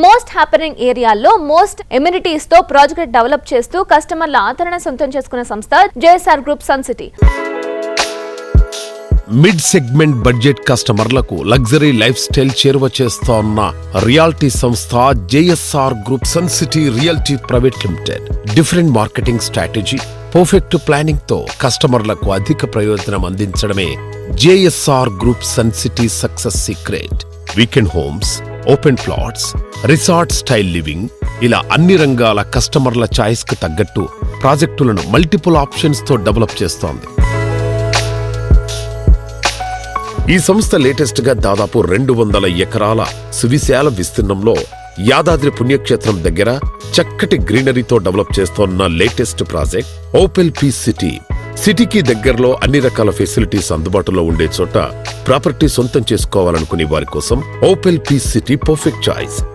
Most happening ఏరియాల్లో most amenities తో project develop చేస్తూ కస్టమర్ల ఆదరణ సొంతం చేసుకున్న సంస్థ JSR group sun city. Mid segment budget కస్టమర్లకు లగ్జరీ లైఫ్ స్టైల్ చేరువ చేస్తోన్న రియాలిటీ సంస్థ JSR group sun city realty private limited. Different marketing strategy, perfect planning తో కస్టమర్లకు అధిక ప్రయోజనం అందించడమే JSR group sun city success secret. Weekend homes, open plots, resort style living, ఇలా అన్ని రంగాల కస్టమర్ల చాయిస్ కు తగ్గట్టు ప్రాజెక్టులను మల్టిపుల్ ఆప్షన్స్ తో డెవలప్ చేస్తోంది. ఈ సంస్థ లేటెస్ట్ గా దాదాపు 200 ఎకరాల సువిశాల విస్తీర్ణంలో యాదాద్రి పుణ్యక్షేత్రం దగ్గర చక్కటి గ్రీనరీతో డెవలప్ చేస్తోన్న latest project opal peace city. సిటీకి దగ్గరలో అన్ని రకాల ఫెసిలిటీస్ అందుబాటులో ఉండే చోట ప్రాపర్టీ సొంతం చేసుకోవాలనుకునే వారి కోసం opal peace city perfect choice.